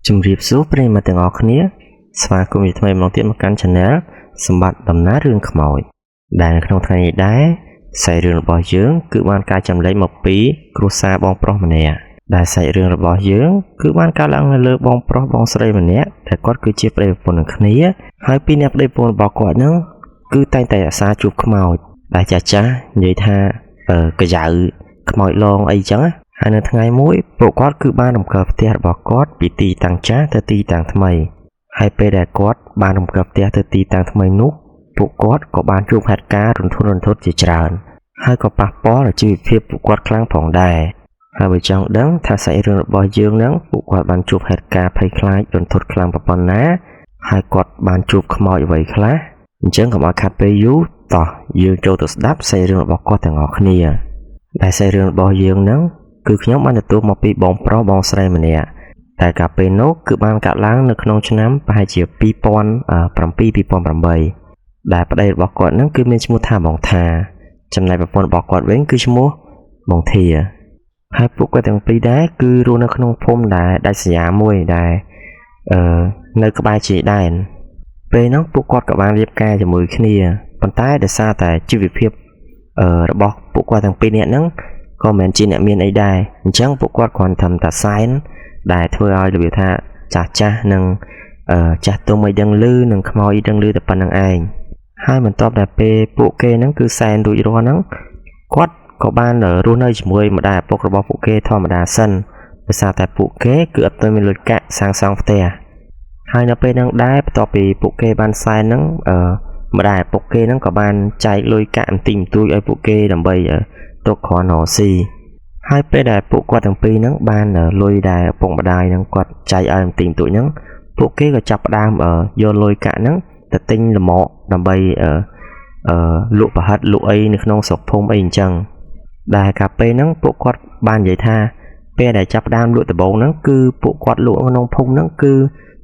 ជំរាបសួរប្រិយមិត្តទាំងអស់គ្នាស្វាគមន៍ថ្មីម្ដងទៀតមកកាន់ Channel សម្បត្តិដំណើររឿងខ្មោចដែលនៅក្នុងថ្ងៃនេះដែរសាច់រឿងរបស់យើងគឺបានការចម្លែកមកពីគ្រួសារបងប្រុសម្នាក់ដែលសាច់រឿងរបស់យើងគឺបានកើតឡើងនៅលើបងប្រុសបងស្រីម្នាក់ដែលគាត់គឺជាប្តីប្រពន្ធនឹងគ្នាហើយពីរអ្នកប្តីប្រពន្ធរបស់គាត់ហ្នឹងគឺតែងតែអាសាជួបខ្មោចដែលចាស់និយាយថាកាយៅខ្មោចលងអីចឹងហើយនៅថ្ងៃមួយពួកគាត់គឺបានរំកិលផ្ទះរបស់គាត់ពីទីតាំងចាស់ទៅទីតាំងថ្មីហើយពេលដែលគាត់បានរំកិលផ្ទះទៅទីតាំងថ្មីនោះពួកគាត់ក៏បានជួបហេតុការណ៍រន្ធត់ជាច្រើនហើយក៏ប៉ះពាល់ដល់ជីវភាពពួកគាត់ខ្លាំងផងដែរហើយបើចង់ដឹងថាសាច់រឿងរបស់យើងនឹងពួកគាត់បានជួបហេតុការណ៍ភ័យខ្លាចរន្ធត់ខ្លាំងប៉ុណ្ណាហើយគាត់បានជួបខ្មោចអ្វីខ្លះអញ្ចឹងកុំឲ្យខាត់ពេលយូរតោះយើងចូលទៅស្ដាប់សាច់រឿងរបស់គាត់ទាំងអស់គ្នាដែលសាច់រឿងរបស់យើងនឹងគឺខ្ញុំបានទទួលមកពីបងប្រុសបងស្រីម្នាក់តែកាលពេលនោះគឺបានកាត់ឡើងនៅក្នុងឆ្នាំប្រហែលជា2007-2008ដែលប្តីរបស់គាត់នឹងគឺមានឈ្មោះថាបងថាចំណែកប្រពន្ធរបស់គាត់វិញគឺឈ្មោះបងធាហើយពួកគាត់ទាំងពីរដែរគឺរស់នៅក្នុងភូមិដែលដាច់ស្រយាលមួយដែលនៅក្បែរជាយដែនពេលនោះពួកគាត់ក៏បានរៀបការជាមួយគ្នាប៉ុន្តែដោយសារតែជីវភាពរបស់ពួកគាត់ទាំងពីរនាក់ហ្នឹងក៏មិនជាអ្នកមានអីដែរអញ្ចឹងពួកគាត់គ្រាន់តែតែសែនដែលធ្វើឲ្យរបៀបថាចាស់និងចាស់ទុំអីដឹងឮនិងខ្មោចអីដឹងឮតែប៉ុណ្្នឹងឯងហើយបន្ទាប់តែពេលពួកគេហ្នឹងគឺសែនរួចរាល់ហ្នឹងគាត់ក៏បានរស់នៅជាមួយម្ដាយឪពុករបស់ពួកគេធម្មតាសិនដោយសារតែពួកគេគឺអត់ទាន់មានលុយកាក់សាងសង់ផ្ទះហើយនៅពេលហ្នឹងដែរបន្ទាប់ពីពួកគេបានសែនហ្នឹងម្ដាយឪពុកគេហ្នឹងក៏បានចែកលុយកាក់បន្តិចបន្តួចឲ្យពួកគេដើម្បីទុកគ្រាន់រកស៊ីហើយពេលដែលពួកគាត់ទាំងពីរហ្នឹងបានលុយដែលឪពុកម្ដាយហ្នឹងគាត់ចែកឲ្យបន្តិចបន្តួចហ្នឹងពួកគេក៏ចាប់ផ្ដើមយកលុយកាក់ហ្នឹងទៅទិញលម្អដើម្បីលក់ប្រហិតលក់អីនៅក្នុងស្រុកភូមិអីអញ្ចឹងដែលកាលពេលហ្នឹងពួកគាត់បាននិយាយថាពេលដែលចាប់ផ្ដើមលក់ដំបូងហ្នឹងគឺពួកគាត់លក់ក្នុងភូមិហ្នឹងគឺ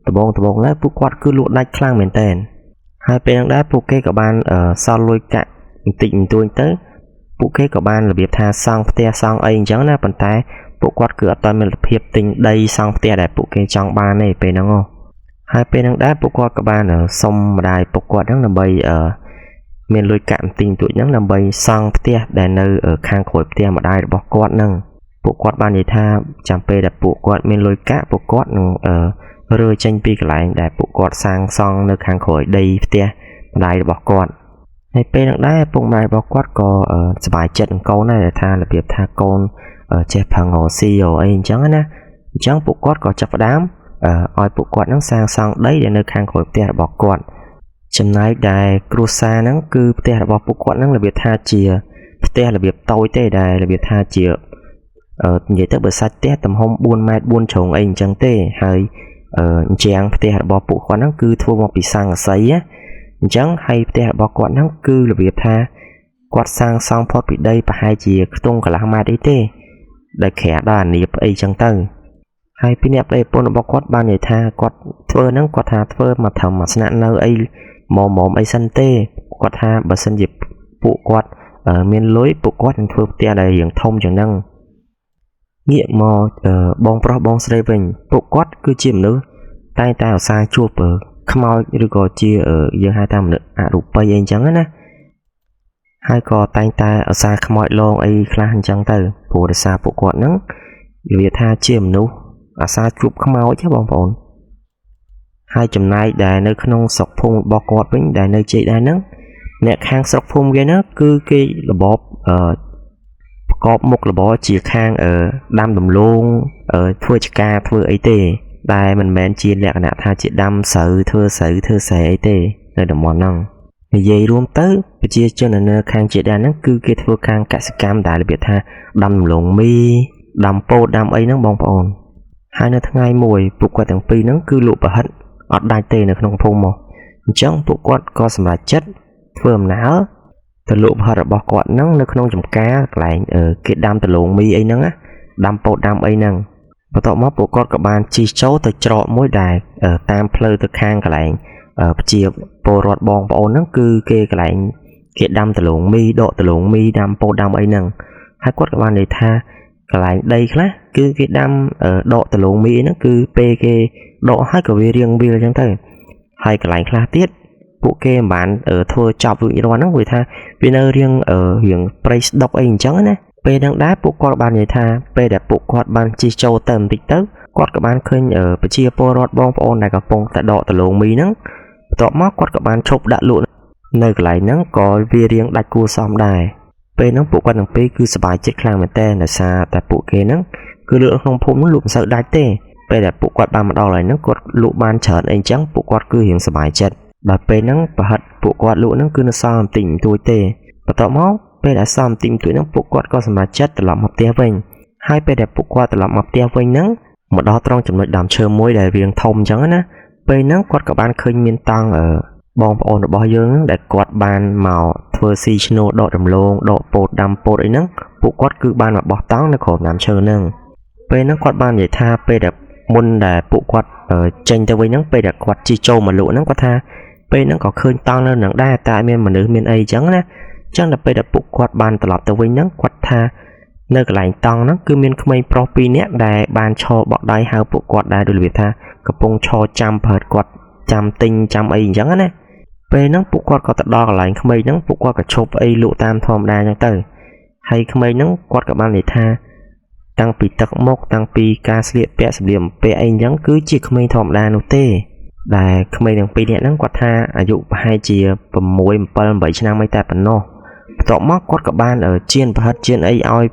ដំបូងឡើយពួកគាត់គឺលក់ដាច់ខ្លាំងមែនតើហើយពេលហ្នឹងដែរពួកគេក៏បានសល់លុយកាក់បន្តិចបន្តួចទៅពួកគេក៏បានរបៀបថាសង់ផ្ទះសង់អីអញ្ចឹងណាប៉ុន្តែពួកគាត់គឺអត់ទាន់មានលទ្ធភាពទិញដីសង់ផ្ទះដែលពួកគេចង់បានទេពេលហ្នឹងហើយពេលហ្នឹងដែរពួកគាត់ក៏បានសុំម្ដាយពួកគាត់ហ្នឹងដើម្បីមានលុយកាក់បន្តិចបន្តួចហ្នឹងដើម្បីសង់ផ្ទះដែលនៅខាងក្រោយផ្ទះម្ដាយរបស់គាត់ហ្នឹងពួកគាត់បាននិយាយថាចាំពេលដែលពួកគាត់មានលុយកាក់ពួកគាត់នឹងរើចេញពីកន្លែងដែលពួកគាត់សាងសង់នៅខាងក្រោយដីផ្ទះម្ដាយរបស់គាត់ហើយពេលហ្នឹងដែរពុកម្ដាយរបស់គាត់ក៏សប្បាយចិត្តនឹងកូនដែរថារបៀបថាកូនចេះប្រឹងរកស៊ីអីអញ្ចឹងណាអញ្ចឹងពួកគាត់ក៏ចាប់ផ្ដើមឲ្យពួកគាត់ហ្នឹងសាងសង់ដីដែលនៅខាងក្រោយផ្ទះរបស់គាត់ចំណែកដែលគ្រួសារហ្នឹងគឺផ្ទះរបស់ពួកគាត់ហ្នឹងរបៀបថាជាផ្ទះរបៀបតូចទេដែលរបៀបថាជានិយាយទៅបើសាច់ផ្ទះទំហំ4ម៉ែត្រ4ជ្រុងអីអញ្ចឹងទេហើយអញ្ចឹងផ្ទះរបស់ពួកគាត់ហ្នឹងគឺធ្វើមកពីស័ង្កសីណាអញ្ចឹងហើយផ្ទះរបស់គាត់ហ្នឹងគឺរបៀបថាគាត់សាងសង់ផុតពីដីប្រហែលជាខ្ទង់កន្លះម៉ែត្រអីទេដែលក្រាស់ដល់អានៀបអីអញ្ចឹងទៅហើយពីអ្នកប្តីប្រពន្ធរបស់គាត់បាននិយាយថាគាត់ធ្វើហ្នឹងគាត់ថាធ្វើមកត្រឹមមកស្នាក់នៅអីមុំអីសិនទេគាត់ថាបើសិនជាពួកគាត់មានលុយពួកគាត់នឹងធ្វើផ្ទះដែលរៀងធំជាងហ្នឹងងាកមកបងប្រុសបងស្រីវិញពួកគាត់គឺជាមនុស្សតែងតែឧស្សាហ៍ជួបខ្មោចឬក៏ជាយើងហៅថាមនុស្សអរូបីអីអញ្ចឹងណាហើយក៏តែងតែឧស្សាហ៍ខ្មោចលងអីខ្លះអញ្ចឹងទៅព្រោះដោយសារពួកគាត់ហ្នឹងនិយាយថាជាមនុស្សអាសាជួបខ្មោចបងប្អូនហើយចំណែកដែលនៅក្នុងស្រុកភូមិរបស់គាត់វិញដែលនៅជ័យដែរហ្នឹងអ្នកខាងស្រុកភូមិគេហ្នឹងគឺគេរបបប្រកបមុខរបរជាខាងដាំដំឡូងធ្វើចការធ្វើអីទេដែលមិនមែនជាលក្ខណៈថាជាដាំស្រូវធ្វើស្រូវធ្វើស្រែអីទេនៅតំបន់ហ្នឹងនិយាយរួមទៅប្រជាជននៅខាងជ័យដែរហ្នឹងគឺគេធ្វើខាងកសិកម្មដែលរបៀបថាដាំដំឡូងមីដាំពោតដាំអីហ្នឹងបងប្អូនហើយនៅថ្ងៃមួយពួកគាត់ទាំងពីរហ្នឹងគឺលក់ប្រហិតអត់ដាច់ទេនៅក្នុងភូមិមកអញ្ចឹងពួកគាត់ក៏សម្រេចចិត្តធ្វើដំណើរទៅលក់ប្រហិតរបស់គាត់ហ្នឹងនៅក្នុងចំការកន្លែងគេដាំដំឡូងមីអីហ្នឹងណាដាំពោតដាំអីហ្នឹងបន្ទាប់មកពួកគាត់ក៏បានជិះចូលទៅច្រកមួយដែលតាមផ្លូវទៅខាងកន្លែងប្រជាពលរដ្ឋបងប្អូនហ្នឹងគឺគេកន្លែងគេដាំដំឡូងមីដកដំឡូងមីដាំពោតដាំអីហ្នឹងហើយគាត់ក៏បាននិយាយថា កន្លែងដីខ្លះគឺគេដាំដកដលងមីហ្នឹងគឺពេលគេដកហើយក៏វារៀងវាអញ្ចឹងទៅហើយកន្លែងខ្លះទៀតពួកគេមិនបានធ្វើចប់រួចរាល់ហ្នឹងវាថាវានៅរៀងព្រៃស្ដុកអីអញ្ចឹងណាពេលហ្នឹងដែរពួកគាត់បាននិយាយថាពេលដែលពួកគាត់បានជិះចូលទៅបន្តិចទៅគាត់ក៏បានឃើញប្រជាពលរដ្ឋបងប្អូនដែលកំពុងតែដកដលងមីហ្នឹងបន្ទាប់មកគាត់ក៏បានឈប់ដាក់លក់នៅកន្លែងហ្នឹងក៏វារៀងដាច់គួរសមដែរពេលហ្នឹងពួកគាត់ទាំងពីរគឺសប្បាយចិត្តខ្លាំងមែនតើដោយសារតែពួកគេហ្នឹងគឺលក់ក្នុងភូមិហ្នឹងលក់មិនសូវដាច់ទេពេលដែលពួកគាត់បានមកដល់ហើយហ្នឹងគាត់លក់បានច្រើនអីចឹងពួកគាត់គឺរៀងសប្បាយចិត្តដល់ពេលហ្នឹងប្រហិតពួកគាត់លក់ហ្នឹងគឺនៅសល់បន្តិចបន្តួចទេបន្ទាប់មកពេលដែលសល់បន្តិចបន្តួចហ្នឹងពួកគាត់ក៏សម្រេចចិត្តត្រឡប់មកផ្ទះវិញហើយពេលដែលពួកគាត់ត្រឡប់មកផ្ទះវិញហ្នឹងមកដល់ត្រង់ចំណុចដើមឈើមួយដែលរៀងធំចឹងណាពេលហ្នឹងគាត់ក៏បានឃើញមានតង់បងប្អូនរបស់យើងដែលគាត់បានមកធ្វើស៊ីឈ្នូដកដំឡូងដកពោតដាំពោតអីហ្នឹងពួកគាត់គឺបានមកបោះតង់នៅក្រោមដើមឈើហ្នឹងពេលហ្នឹងគាត់បាននិយាយថាពេលដែលមុនដែលពួកគាត់ចេញទៅវិញហ្នឹងពេលដែលគាត់ជិះចូលមកលក់ហ្នឹងគាត់ថាពេលហ្នឹងក៏ឃើញតង់នៅនឹងដែរតែមានមនុស្សមានអីចឹងណាចឹងដល់ពេលដែលពួកគាត់បានត្រឡប់ទៅវិញហ្នឹងគាត់ថានៅកន្លែងតង់ហ្នឹងគឺមានក្មេងប្រុស2នាក់ដែលបានឈរបក់ដៃហៅពួកគាត់ដែរដូចរបៀបថាកំពុងឈរចាំប្រហែលគាត់ចាំទិញចាំអីអញ្ចឹងណាពេលហ្នឹងពួកគាត់ក៏ទៅដល់កន្លែងក្មេងហ្នឹងពួកគាត់ក៏ឈប់អីលក់តាមធម្មតាអញ្ចឹងទៅហើយក្មេងហ្នឹងគាត់ក៏បាននិយាយថាតាំងពីទឹកមុខតាំងពីការស្លៀកពាក់សម្លៀកបំពាក់អីអញ្ចឹងគឺជាក្មេងធម្មតានោះទេដែលក្មេងទាំងពីរនាក់ហ្នឹងគាត់ថាអាយុប្រហែលជា6 7 8ឆ្នាំអីតែប៉ុណ្ណោះបន្ទាប់មកគាត់ក៏បានជៀនប្រហិតជៀនអីឲ្យ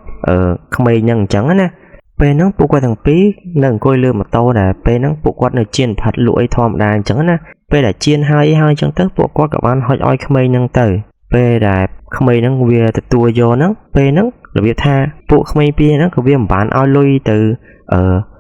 ក្មេងហ្នឹងអញ្ចឹងណាពេលហ្នឹងពួកគាត់ទាំងពីរនៅអង្គុយលើម៉ូតូដែលពេលហ្នឹងពួកគាត់នៅជៀនប្រហិតលក់អីធម្មតាអញ្ចឹងណាពេលដែលជៀនហើយអញ្ចឹងទៅពួកគាត់ក៏បានហុចឲ្យក្មេងហ្នឹងទៅពេលដែលក្មេងហ្នឹងវាទទួលយកហ្នឹងពេលហ្នឹងរបៀបថាពួកក្មេងពីរហ្នឹងក៏វាមិនបានឲ្យលុយទៅ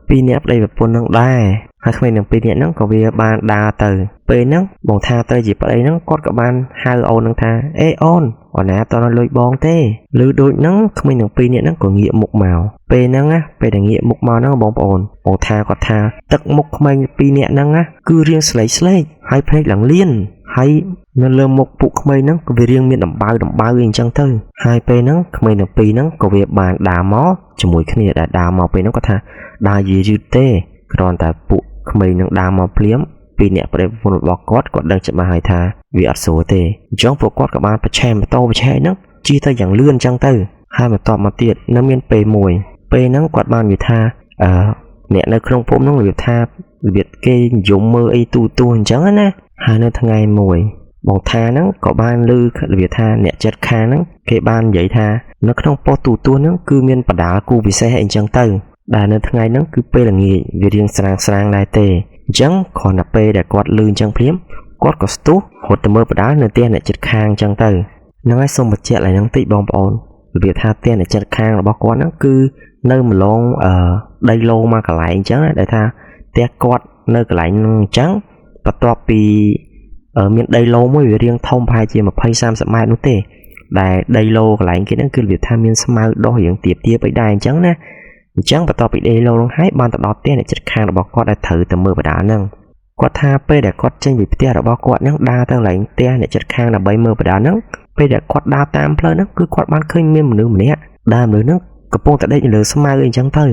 ពីរនាក់ប្តីប្រពន្ធហ្នឹងដែរហើយក្មេងទាំងពីរនាក់ហ្នឹងក៏វាបានដើរទៅពេលហ្នឹងបងថាទៅជាប្តីហ្នឹងគាត់ក៏បានហៅអូនហ្នឹងថាអេអូនណាតើលុយបងទេឬដូចហ្នឹងក្មេងទាំងពីរនាក់ហ្នឹងក៏ងាកមុខមកពេលហ្នឹងណាពេលដែលងាកមុខមកហ្នឹងបងប្អូនបងថាគាត់ថាទឹកមុខក្មេងពីរនាក់ហ្នឹងណាគឺរៀងស្លេកហើយភ្នែកឡើងលៀនហើយនៅលើមុខពួកក្មេងហ្នឹងក៏វារៀងមានដំបៅអីអញ្ចឹងទៅហើយពេលហ្នឹងក្មេងទាំងពីរហ្នឹងក៏វាបានដើរមកជាមួយគ្នាដែលដើរមកពេលហ្នឹងគាត់ថាដើរយឺតទេគ្រាន់តែពួកក្មេងហ្នឹងដើរមកភ្លាមពីអ្នកប្តីប្រពន្ធរបស់គាត់ដឹងច្បាស់ហើយថាវាអត់ស្រួលទេអញ្ចឹងពួកគាត់ក៏បានប្រឆេះម៉ូតូហ្នឹងជិះទៅយ៉ាងលឿនអញ្ចឹងទៅហើយបន្ទាប់មកទៀតនៅមានពេលមួយពេលហ្នឹងគាត់បាននិយាយថាអ្នកនៅក្នុងភូមិហ្នឹងនិយាយថារបៀបគេនិយមមើលអីទូអញ្ចឹងណាហើយនៅថ្ងៃមួយបងថាហ្នឹងក៏បានឮរបៀបថាអ្នកចិត្តខាងហ្នឹងគេបាននិយាយថានៅក្នុងប៉ុស្តិ៍ទូហ្នឹងគឺមានបដាលគូពិសេសអីអញ្ចឹងទៅដែលនៅថ្ងៃហ្នឹងគឺពេលល្ងាចវារៀងស្រាងដែរទេអញ្ចឹងគ្រាន់តែពេលដែលគាត់លឺអញ្ចឹងភ្លាមគាត់ក៏ស្ទុះរត់ទៅមើលបដាលនៅផ្ទះអ្នកជិតខាងអញ្ចឹងទៅហ្នឹងហើយសូមបញ្ជាក់ឡើងហ្នឹងតិចបងប្អូនរបៀបថាផ្ទះអ្នកជិតខាងរបស់គាត់ហ្នឹងគឺនៅម្លងដីឡូមកកន្លែងអញ្ចឹងដែលថាផ្ទះគាត់នៅកន្លែងហ្នឹងអញ្ចឹងបន្ទាប់ពីមានដីឡូមួយវារៀងធំប្រហែលជា20-30 ម៉ែត្រនោះទេដែលដីឡូកន្លែងគេហ្នឹងគឺរបៀបថាមានស្មៅដុះរៀងទាបអីដែរអញ្ចឹងណាអញ្ចឹងបន្ទាប់ពីដីឡូហ្នឹងហើយបានទៅដល់ផ្ទះអ្នកជិតខាងរបស់គាត់ដែលត្រូវទៅមើលបដាលហ្នឹងគាត់ថាពេលដែលគាត់ចេញពីផ្ទះរបស់គាត់ហ្នឹងដើរទៅកន្លែងផ្ទះអ្នកជិតខាងដើម្បីមើលបដាលហ្នឹងពេលដែលគាត់ដើរតាមផ្លូវហ្នឹងគឺគាត់បានឃើញមានមនុស្សម្នាក់ដើរមនុស្សហ្នឹងកំពុងតែដេកនៅលើស្មៅអីចឹងទៅ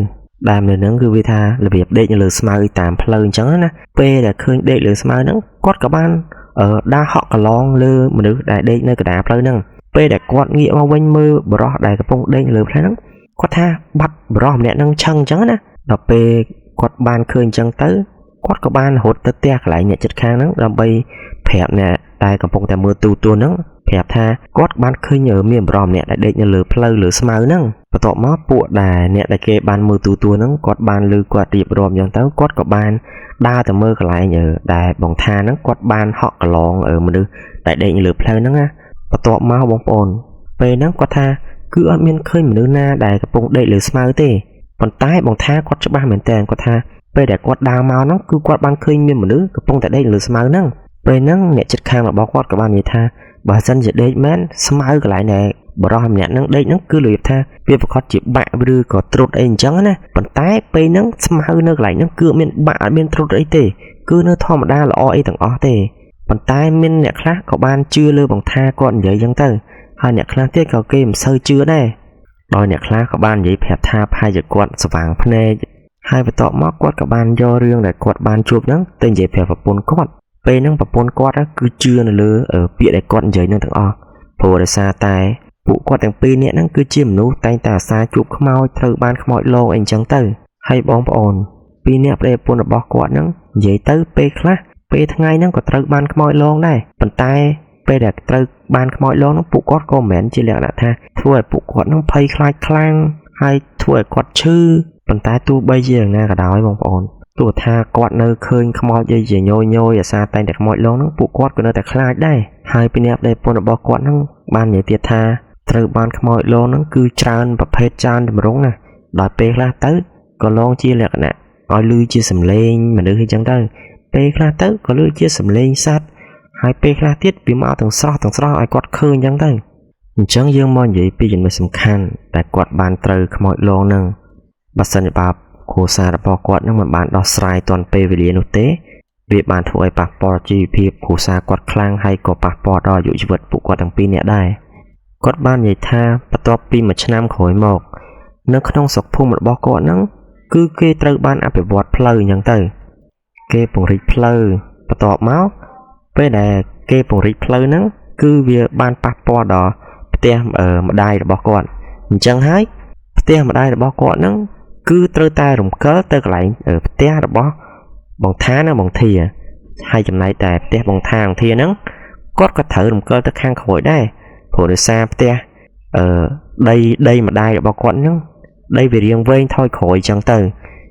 ដើមនៅហ្នឹងគឺវាថារបៀបដេកនៅលើស្មៅតាមផ្លូវអញ្ចឹងណាពេលដែលឃើញដេកលើស្មៅហ្នឹងគាត់ក៏បានដើរហក់កន្លងលើមនុស្សដែលដេកនៅកណ្ដាលផ្លូវហ្នឹងពេលដែលគាត់ងាកមកវិញមើលបរិះដែលកំពុងដេកនៅលើផ្លូវហ្នឹងគាត់ថាបាត់បរិះម្នាក់ហ្នឹងឆឹងអញ្ចឹងណាដល់ពេលគាត់បានឃើញអញ្ចឹងទៅគាត់ក៏បានរត់ទៅផ្ទះកន្លែងអ្នកជិតខាងហ្នឹងដើម្បីប្រាប់អ្នកដែលកំពុងតែមើលទូហ្នឹងប្រាប់ថាគាត់បានឃើញមានបរិះម្នាក់ដែលដេកនៅលើផ្លូវលើស្មៅហ្នឹងបន្ទាប់មកពួកដែលអ្នកដែលគេបានមើលទូហ្នឹងគាត់បានឮគាត់រៀបរាប់អញ្ចឹងទៅគាត់ក៏បានដើរទៅមើលកន្លែងដែលបងថាហ្នឹងគាត់បានហក់កន្លងមនុស្សដែលដេកនៅលើផ្លូវហ្នឹងណាបន្ទាប់មកបងប្អូនពេលហ្នឹងគាត់ថាគឺអត់មានឃើញមនុស្សណាដែលកំពុងដេកលើស្មៅទេប៉ុន្តែបងថាគាត់ច្បាស់មែនតើគាត់ថាពេលដែលគាត់ដើរមកហ្នឹងគឺគាត់បានឃើញមានមនុស្សកំពុងតែដេកលើស្មៅហ្នឹងពេលហ្នឹងអ្នកជិតខាងរបស់គាត់ក៏បាននិយាយថាបើសិនជាដេកមែនស្មៅកន្លែងដែលបរិះម្នាក់ហ្នឹងដេកហ្នឹងគឺរបៀបថាវាប្រកាសជាបាក់ឬក៏ត្រុតអីអញ្ចឹងណាប៉ុន្តែពេលហ្នឹងស្មៅនៅកន្លែងហ្នឹងគឺអត់មានបាក់អត់មានត្រុតអីទេគឺនៅធម្មតាល្អអីទាំងអស់ទេប៉ុន្តែមានអ្នកខ្លះក៏បានជឿលើបងថាគាត់និយាយអញ្ចឹងទៅហើយអ្នកខ្លះទៀតក៏គេមិនសូវជឿដែរ ដោយអ្នកខ្លះក៏បាននិយាយប្រាប់ថាផាយគាត់ស្វាងភ្នែកហើយបន្ទាប់មកគាត់ក៏បានយករឿងដែលគាត់បានជួបហ្នឹងទៅនិយាយប្រាប់ប្រពន្ធគាត់ពេលហ្នឹងប្រពន្ធគាត់គឺជឿនៅលើពាក្យដែលគាត់និយាយហ្នឹងទាំងអស់ព្រោះដោយសារតែពួកគាត់ទាំងពីរនាក់ហ្នឹងគឺជាមនុស្សតែងតែអាសាជួបខ្មោចត្រូវបានខ្មោចលងអីចឹងទៅហើយបងប្អូនពីរនាក់ប្តីប្រពន្ធរបស់គាត់ហ្នឹងនិយាយទៅពេលខ្លះពេលថ្ងៃហ្នឹងក៏ត្រូវបានខ្មោចលងដែរប៉ុន្តែពេលដែលត្រូវបានខ្មោចលងហ្នឹងពួកគាត់ក៏មិនមែនជាលក្ខណៈថាធ្វើឲ្យពួកគាត់ហ្នឹងភ័យខ្លាចខ្លាំងហើយធ្វើឲ្យគាត់ឈឺប៉ុន្តែទោះបីជាយ៉ាងណាក៏ដោយបងប្អូនទោះថាគាត់នៅឃើញខ្មោចអីជាញយអាសាតែងតែខ្មោចលងហ្នឹងពួកគាត់ក៏នៅតែខ្លាចដែរហើយពីអ្នកប្តីប្រពន្ធរបស់គាត់ហ្នឹងបាននិយាយទៀតថាត្រូវបានខ្មោចលងហ្នឹងគឺច្រើនប្រភេទច្រើនទម្រង់ណាដល់ពេលខ្លះទៅក៏លងជាលក្ខណៈឲ្យឮជាសំឡេងមនុស្សអីចឹងទៅពេលខ្លះទៅក៏ឮជាសំឡេងសត្វហើយពេលខ្លះទៀតវាមកទាំងស្រស់ឲ្យគាត់ឃើញចឹងទៅអញ្ចឹងយើងមកនិយាយពីចំណុចសំខាន់ដែលគាត់បានត្រូវខ្មោចលងហ្នឹងបើសិនជាបាបគ្រួសាររបស់គាត់នឹងមិនបានដោះស្រាយទាន់ពេលវេលានោះទេវាបានធ្វើឲ្យប៉ះពាល់ជីវភាពគ្រួសារគាត់ខ្លាំងហើយក៏ប៉ះពាល់ដល់អាយុជីវិតពួកគាត់ទាំងពីរនាក់ដែរគាត់បាននិយាយថាបន្ទាប់ពីមួយឆ្នាំក្រោយមកនៅក្នុងស្រុកភូមិរបស់គាត់ហ្នឹងគឺគេត្រូវបានអភិវឌ្ឍផ្លូវអញ្ចឹងទៅគេពង្រីកផ្លូវបន្ទាប់មកពេលដែលគេពង្រីកផ្លូវហ្នឹងគឺវាបានប៉ះពាល់ដល់ផ្ទះម្ដាយរបស់គាត់អញ្ចឹងហើយផ្ទះម្ដាយរបស់គាត់ហ្នឹងគឺត្រូវតែរំកិលទៅកន្លែងផ្ទះរបស់បងថានិងបងធាហើយចំណែកតែផ្ទះបងថាបងធាហ្នឹងគាត់ក៏ត្រូវរំកិលទៅខាងក្រោយដែរព្រោះដោយសារផ្ទះដីម្ដាយរបស់គាត់ហ្នឹងដីវារៀងវែងថយក្រោយអញ្ចឹងទៅ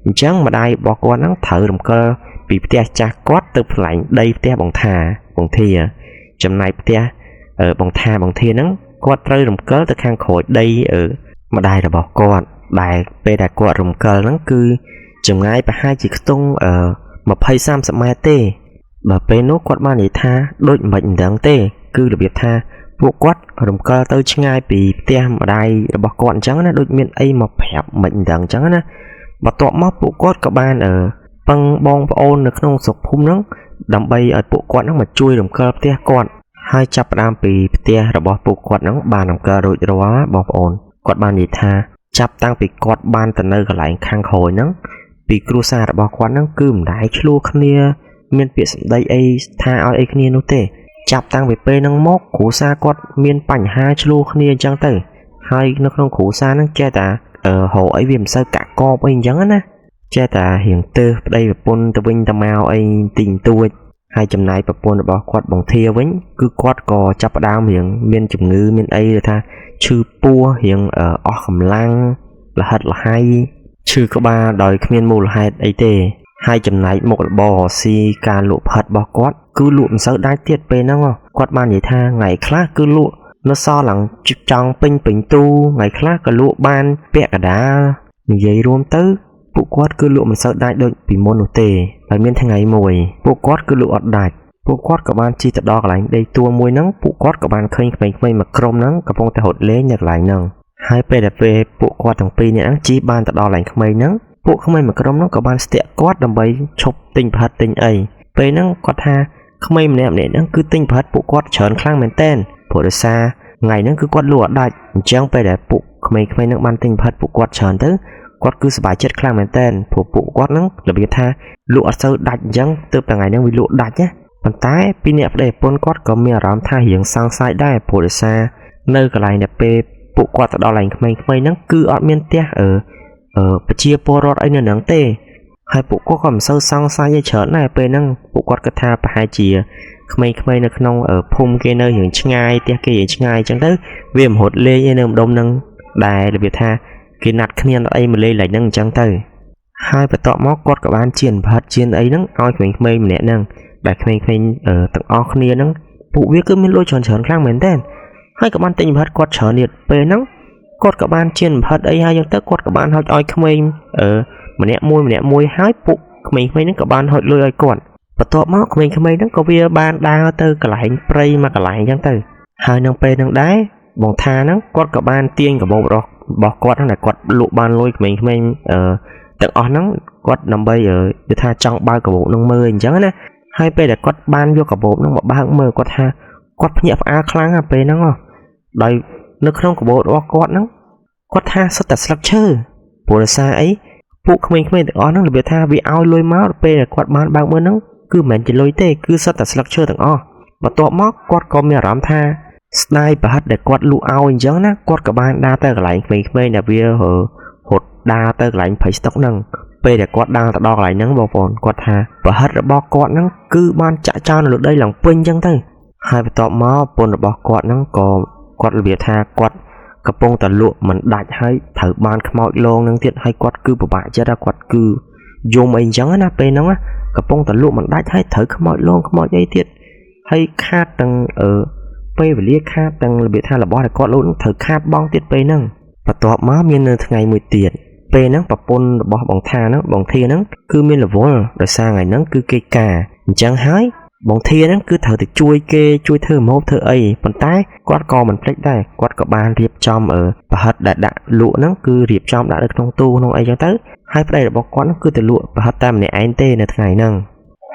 អញ្ចឹងម្ដាយរបស់គាត់ហ្នឹងត្រូវរំកិលពីផ្ទះចាស់គាត់ទៅកន្លែងដីផ្ទះបងថាបងធាចំណែកផ្ទះបងថាបងធាហ្នឹងគាត់ត្រូវរំកិលទៅខាងក្រោយដីម្ដាយរបស់គាត់ដែលពេលដែលគាត់រំកិលហ្នឹងគឺចម្ងាយប្រហែលជាខ្ទង់20-30 ម៉ែត្រទេដល់ពេលនោះគាត់បាននិយាយថាដូចមិនដឹងទេគឺរបៀបថាពួកគាត់រំកិលទៅឆ្ងាយពីផ្ទះម្ដាយរបស់គាត់អញ្ចឹងណាដូចមានអីមកប្រាប់មិនដឹងអញ្ចឹងណាបន្ទាប់មកពួកគាត់ក៏បានពឹងបងប្អូននៅក្នុងស្រុកភូមិហ្នឹងដើម្បីឲ្យពួកគាត់ហ្នឹងមកជួយរំកិលផ្ទះគាត់ហើយចាប់ផ្ដើមពីផ្ទះរបស់ពួកគាត់ហ្នឹងបានរំកិលរួចរាល់បងប្អូនគាត់បាននិយាយថាចាប់តាំងពីគាត់បានទៅនៅកន្លែងខាងក្រោយហ្នឹងពីគ្រួសាររបស់គាត់ហ្នឹងគឺមិនដែលឆ្លោះគ្នាមានពាក្យសម្ដីអីថាឲ្យអីគ្នានោះទេចាប់តាំងពីពេលហ្នឹងមកគ្រួសារគាត់មានបញ្ហាឆ្លោះគ្នាអញ្ចឹងទៅហើយនៅក្នុងគ្រួសារហ្នឹងចេះតែហៅអីវាមិនសូវកាក់កបអីអញ្ចឹងណាចេះតែរៀងទៅប្តីប្រពន្ធទៅវិញទៅមកអីទីងទួចហើយចំណាយប្រពន្ធរបស់គាត់បងធាវិញគឺគាត់ក៏ចាប់ផ្ដើមរៀងមានជំងឺមានអីឬថាឈឺពោះរៀងអស់កម្លាំងលហិតលហៃឈឺក្បាលដោយគ្មានមូលហេតុអីទេហើយចំណែកមុខរបរស៊ីការលក់ផិតរបស់គាត់គឺលក់មិនសូវដាច់ទៀតពេលហ្នឹងគាត់បាននិយាយថាថ្ងៃខ្លះគឺលក់នៅសល់ឡើងចង់ពេញទូថ្ងៃខ្លះក៏លក់បានពាក់កណ្ដាលនិយាយរួមទៅពួកគាត់គឺលក់មិនសូវដាច់ដូចពីមុននោះទេហើយមានថ្ងៃមួយពួកគាត់គឺលក់អត់ដាច់ពួកគាត់ក៏បានជិះទៅដល់កន្លែងដីទួលមួយហ្នឹងពួកគាត់ក៏បានឃើញក្មេងៗមួយក្រុមហ្នឹងកំពុងតែរត់លេងនៅកន្លែងហ្នឹងហើយពេលដែលពួកគាត់ទាំងពីរនាក់ហ្នឹងជិះបានទៅដល់កន្លែងក្មេងហ្នឹងពួកក្មេងមួយក្រុមហ្នឹងក៏បានស្ទាក់គាត់ដើម្បីឈប់ទិញប្រហិតទិញអីពេលហ្នឹងគាត់ថាក្មេងម្នាក់ៗហ្នឹងគឺទិញប្រហិតពួកគាត់ច្រើនខ្លាំងមែនតើព្រោះដោយសារថ្ងៃហ្នឹងគឺគាត់លក់អត់ដាច់អញ្ចឹងពេលដែលពួកក្មេងៗហ្នឹងបានទិញប្រហិតពួកគាត់ច្រើនទៅគាត់គឺសប្បាយចិត្តខ្លាំងមែនតើព្រោះពួកគាត់ហ្នឹងរបៀបថាលក់អត់សូវដាច់អញ្ចឹងទើបតែថ្ងៃហ្នឹងវាលក់ដាច់ណាប៉ុន្តែពីអ្នកប្តីប្រពន្ធគាត់ក៏មានអារម្មណ៍ថារៀងសង្ស័យដែរព្រោះដោយសារនៅកន្លែងដែលពេលពួកគាត់ទៅដល់កន្លែងក្មេងៗហ្នឹងគឺអត់មានផ្ទះប្រជាពលរដ្ឋអីនៅហ្នឹងទេហើយពួកគាត់ក៏មិនសូវសង្ស័យច្រើនដែរពេលហ្នឹងពួកគាត់គិតថាប្រហែលជាក្មេងៗនៅក្នុងភូមិគេនៅរៀងឆ្ងាយផ្ទះគេរៀងឆ្ងាយអញ្ចឹងទៅវាមិនរត់លេងឯនៅម្ដុំហ្នឹងដែលរបៀបថាគេណាត់គ្នាដល់អីមកលេងឡើងហ្នឹងអញ្ចឹងទៅហើយបន្ទាប់មកគាត់ក៏បានជៀនប្រហិតជៀនអីហ្នឹងឲ្យក្មេងៗម្នាក់ហ្នឹងដែលក្មេងៗទាំងអស់គ្នាហ្នឹងពួកវាគឺមានលុយច្រើនខ្លាំងមែនតើហើយក៏បានទិញប្រហិតគាត់ច្រើនទៀតពេលហ្នឹងគាត់ក៏បានជៀនប្រហិតអីហើយអញ្ចឹងទៅគាត់ក៏បានហុចឲ្យក្មេងម្នាក់មួយហើយពួកក្មេងៗហ្នឹងក៏បានហុចលុយឲ្យគាត់បន្ទាប់មកក្មេងៗហ្នឹងក៏វាបានដើរទៅកន្លែងព្រៃមកកន្លែងអញ្ចឹងទៅហើយនៅពេលហ្នឹងដែរបងថាហ្នឹងគាត់ក៏បានទាញកាបូបរបស់គាត់ហ្នឹងដែលគាត់លក់បានលុយក្មេងៗទាំងអស់ហ្នឹងគាត់ដើម្បីនិយាយថាចង់បើកកាបូបហ្នឹងមើលអញ្ចឹងណាហើយពេលដែលគាត់បានយកកាបូបហ្នឹងមកបើកមើលគាត់ថាគាត់ភ្ញាក់ផ្អើលខ្លាំងពេលហ្នឹងដោយនៅក្នុងកាបូបរបស់គាត់ហ្នឹង គាត់ថាសុទ្ធតែស្លឹកឈើព្រោះសារអីពួកក្មេងៗទាំងអស់ហ្នឹងរបៀបថាវាឲ្យលុយមកពេលគាត់បានបើកមើលហ្នឹងគឺមិនមែនជាលុយទេគឺសុទ្ធតែស្លឹកឈើទាំងអស់បន្ទាប់មកគាត់ក៏មានអារម្មណ៍ថាស្ដាយប្រហិតដែលគាត់លក់ឲ្យអញ្ចឹងណាគាត់ក៏បានដើរទៅកន្លែងក្មេងៗដែលវារត់ដើរទៅកន្លែងព្រៃស្តុកហ្នឹងពេលដែលគាត់ដើរទៅដល់កន្លែងហ្នឹងបងប្អូនគាត់ថាប្រហិតរបស់គាត់ហ្នឹងគឺបានចាក់ចោលនៅលើដីឡើងពេញអញ្ចឹងទៅហើយបន្ទាប់មកប្រពន្ធរបស់គាត់ហ្នឹងក៏គាត់របៀបថាគាត់កំពុងតែលក់មិនដាច់ហើយត្រូវបានខ្មោចលងនឹងទៀតហើយគាត់គឺពិបាកចិត្តគាត់គឺយំអីអញ្ចឹងណាពេលហ្នឹងកំពុងតែលក់មិនដាច់ហើយត្រូវខ្មោចលងខ្មោចអីទៀតហើយខាតទាំងពេលវេលាខាតទាំងរបៀបថារបស់ដែលគាត់លក់នឹងត្រូវខាតបងទៀតពេលហ្នឹងបន្ទាប់មកមាននៅថ្ងៃមួយទៀតពេលហ្នឹងប្រពន្ធរបស់បងធាហ្នឹងគឺមានរវល់ដោយសារថ្ងៃហ្នឹងគឺគេការអញ្ចឹងហើយបងធាហ្នឹងគឺត្រូវទៅជួយគេជួយធ្វើម្ហូបធ្វើអីប៉ុន្តែគាត់ក៏មិនភ្លេចដែរគាត់ក៏បានរៀបចំប្រហិតដែលដាក់លក់ហ្នឹងគឺរៀបចំដាក់នៅក្នុងទូក្នុងអីចឹងទៅហើយប្តីរបស់គាត់ហ្នឹងគឺទៅលក់ប្រហិតតែម្នាក់ឯងទេនៅថ្ងៃហ្នឹង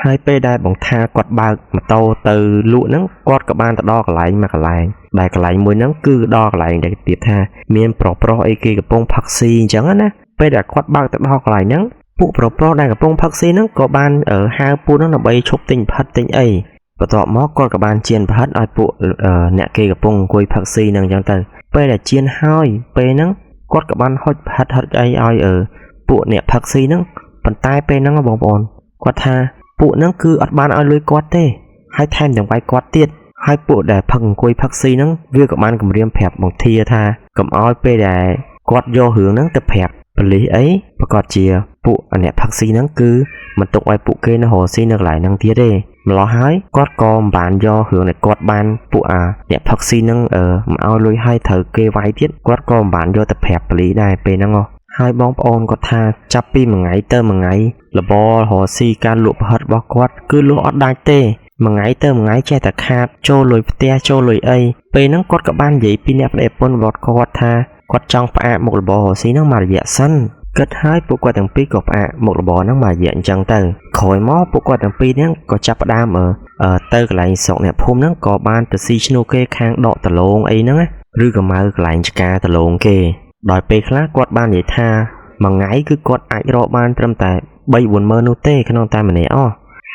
ហើយពេលដែលបងថាគាត់បើកម៉ូតូទៅលក់ហ្នឹងគាត់ក៏បានទៅដល់កន្លែងមួយកន្លែងដែលកន្លែងមួយហ្នឹងគឺដល់កន្លែងដែលទៀតថាមានប្រុសអីគេកំពុងផឹកស៊ីអញ្ចឹងណាពេលដែលគាត់បើកទៅដល់កន្លែងហ្នឹងពួកប្រុសដែលកំពុងផឹកស៊ីហ្នឹងក៏បានហៅពួកហ្នឹងដើម្បីឈប់ទិញប្រហិតទិញអីបន្ទាប់មកគាត់ក៏បានជៀនប្រហិតឲ្យពួកអ្នកគេកំពុងអង្គុយផឹកស៊ីហ្នឹងអញ្ចឹងទៅពេលដែលជៀនហើយពេលហ្នឹងគាត់ក៏បានហុចប្រហិតអីឲ្យពួកអ្នកផឹកស៊ីហ្នឹងប៉ុន្តែពេលហ្នឹងបងប្អូនគាត់ថាពួកហ្នឹងគឺអត់បានឲ្យលុយគាត់ទេហើយថែមទាំងវាយគាត់ទៀតហើយពួកដែលផឹកអង្គុយផឹកស៊ីហ្នឹងវាក៏បានគម្រាមប្រាប់បងធាថាកុំឲ្យពេលដែលគាត់យករឿងហ្នឹងទៅប្រាប់ប៉ូលីសអីប្រកាសជាពួកអ្នកផឹកស៊ីហ្នឹងគឺមិនទុកឲ្យពួកគេនៅរកស៊ីនៅកន្លែងហ្នឹងទៀតទេម្ល៉េះហើយគាត់ក៏មិនបានយករឿងដែលគាត់បានពួកអ្នកផឹកស៊ីហ្នឹងមិនឲ្យលុយឲ្យត្រូវគេវាយទៀតគាត់ក៏មិនបានយកទៅប្រាប់ប៉ូលីសដែរពេលហ្នឹងហើយបងប្អូនគាត់ថាចាប់ពីមួយថ្ងៃទៅមួយថ្ងៃរបររកស៊ីការលក់ប្រហិតរបស់គាត់គឺលក់អត់ដាច់ទេមួយថ្ងៃទៅមួយថ្ងៃចេះតែខាតចូលលុយផ្ទះចូលលុយអីពេលហ្នឹងគាត់ក៏បាននិយាយពីអ្នកប្តីប្រពន្ធរបស់គាត់ថាគាត់ចង់ផ្អាកមុខរបររកស៊ីហ្នឹងមួយរយៈសិនគិតហើយពួកគាត់ទាំងពីរក៏ផ្អាកមុខរបរហ្នឹងមួយរយៈអញ្ចឹងទៅក្រោយមកពួកគាត់ទាំងពីរហ្នឹងក៏ចាប់ផ្ដើមទៅកន្លែងស្រុកអ្នកភូមិហ្នឹងក៏បានទៅស៊ីឈ្នួលគេខាងដកដលងអីហ្នឹងឬក៏មកកន្លែងឆ្ការដលងគេដោយពេលខ្លះគាត់បាននិយាយថាមួយថ្ងៃគឺគាត់អាចរកបានត្រឹមតែ 3-4 ម៉ឺននោះទេក្នុងតែម្នាក់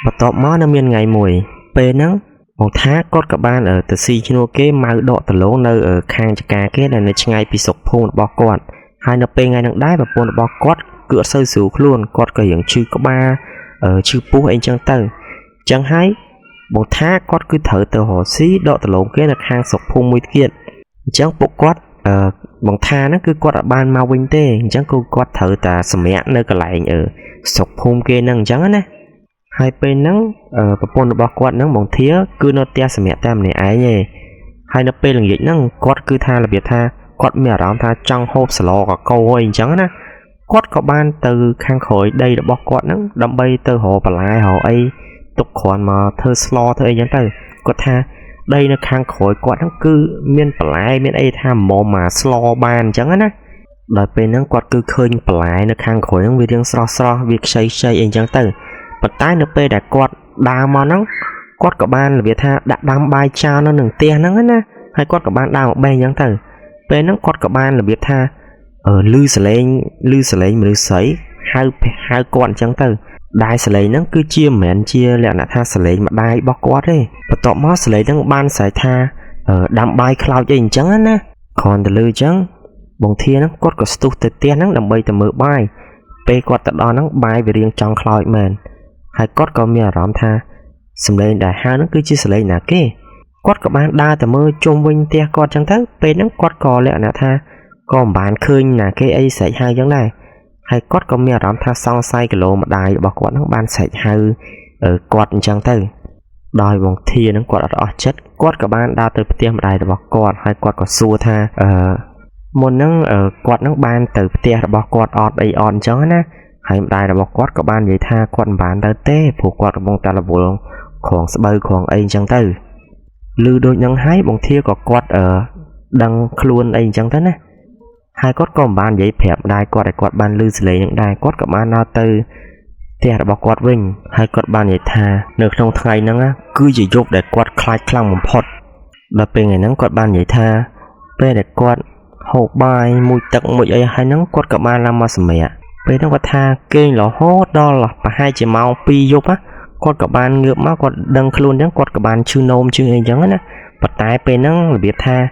បន្ទាប់មកនៅមានថ្ងៃមួយពេលហ្នឹងបងថាគាត់ក៏បានទៅស៊ីឈ្នួលគេមកដកដលងនៅខាងឆ្ការគេដែលនៅឆ្ងាយពីស្រុកភូមិរបស់គាត់ហើយនៅពេលថ្ងៃហ្នឹងដែរប្រពន្ធរបស់គាត់គឺអត់សូវស្រួលខ្លួនគាត់ក៏រៀងឈឺក្បាលឈឺពោះអីចឹងទៅអញ្ចឹងហើយបងថាគាត់គឺត្រូវទៅរកស៊ីដកដលងគេនៅខាងស្រុកភូមិមួយទៀតអញ្ចឹងពួកគាត់បងថាហ្នឹងគឺគាត់អត់បានមកវិញទេអញ្ចឹងគឺគាត់ត្រូវតែសម្រាកនៅកន្លែងស្រុកភូមិគេហ្នឹងអញ្ចឹងណាហើយពេលហ្នឹងប្រពន្ធរបស់គាត់ហ្នឹងបងធាគឺនៅផ្ទះសម្រាប់តែម្នាក់ឯងទេហើយនៅពេលល្ងាចហ្នឹងគាត់គឺថារបៀបថាគាត់មានអារម្មណ៍ថាចង់ហូបស្លកកោអីអញ្ចឹងណាគាត់ក៏បានទៅខាងក្រោយដីរបស់គាត់ហ្នឹងដើម្បីទៅរកបន្លែរកអីទុកគ្រាន់មកធ្វើស្លធ្វើអីអញ្ចឹងទៅគាត់ថាដីនៅខាងក្រោយគាត់ហ្នឹងគឺមានបន្លែមានអីថាមុំមកស្លបានអញ្ចឹងណាដល់ពេលហ្នឹងគាត់គឺឃើញបន្លែនៅខាងក្រោយហ្នឹងវារៀងស្រស់វាខ្ចីអីអញ្ចឹងទៅប៉ុន្តែនៅពេលដែលគាត់ដើរមកហ្នឹងគាត់ក៏បានរបៀបថាដាក់ដាំបាយចោលនៅនឹងផ្ទះហ្នឹងណាហើយគាត់ក៏បានដើរមកបេះអញ្ចឹងទៅពេលហ្នឹងគាត់ក៏បានរបៀបថាលឺសលេងមនុស្សស្រីហៅគាត់អញ្ចឹងទៅដែរសលេងហ្នឹងគឺជាមិនមែនជាលក្ខណៈថាសលេងម្ដាយរបស់គាត់ទេបន្ទាប់មកសលេងហ្នឹងបានស្រែកថាដាំបាយខ្លោចអីអញ្ចឹងណាគ្រាន់តែលឺអញ្ចឹងបងធាហ្នឹងគាត់ក៏ស្ទុះទៅផ្ទះហ្នឹងដើម្បីទៅមើលបាយពេលគាត់ទៅដល់ហ្នឹងបាយវារៀងចង់ខ្លោចមែនហើយគាត់ក៏មានអារម្មណ៍ថាសំឡេងដែលហៅហ្នឹងគឺជាសំឡេងណាគេគាត់ក៏បានដើរទៅមើលជុំវិញផ្ទះគាត់ចឹងទៅពេលហ្នឹងគាត់ក៏លក្ខណៈថាក៏មិនបានឃើញណាគេអីស្រែកហៅចឹងដែរហើយគាត់ក៏មានអារម្មណ៍ថាសង្ស័យគីឡូម្ដាយរបស់គាត់ហ្នឹងបានស្រែកហៅគាត់អញ្ចឹងទៅដោយបងធាហ្នឹងគាត់អត់អស់ចិត្តគាត់ក៏បានដើរទៅផ្ទះម្ដាយរបស់គាត់ហើយគាត់ក៏សួរថាមុនហ្នឹងគាត់ហ្នឹងបានទៅផ្ទះរបស់គាត់អត់អីអញ្ចឹងណាហើយម្ដាយរបស់គាត់ក៏បាននិយាយថាគាត់មិនបានទៅទេព្រោះគាត់កំពុងតែរវល់ក្រងស្បូវក្រងអីអញ្ចឹងទៅឮដូចហ្នឹងហើយបងធាក៏គាត់ដឹងខ្លួនអីអញ្ចឹងទៅណាហើយគាត់ក៏មិនបាននិយាយប្រាប់ម្ដាយគាត់ឲ្យគាត់បានឮសលេងហ្នឹងដែរគាត់ក៏បានដើរទៅផ្ទះរបស់គាត់វិញហើយគាត់បាននិយាយថានៅក្នុងថ្ងៃហ្នឹងគឺជាយប់ដែលគាត់ខ្លាចខ្លាំងបំផុតដល់ពេលថ្ងៃហ្នឹងគាត់បាននិយាយថាពេលដែលគាត់ hộp bài mùi tật mùi ấy hay nắng quật cả ba làm mà sầm mẹ bây nó có tha kênh lò hốt đo lò và hai chỉ màu pi vô á quật cả ban ngược má quật đằng luôn nhá quật cả ban chư nôm chư ấy chẳng á bật tay pe nắng là biết tha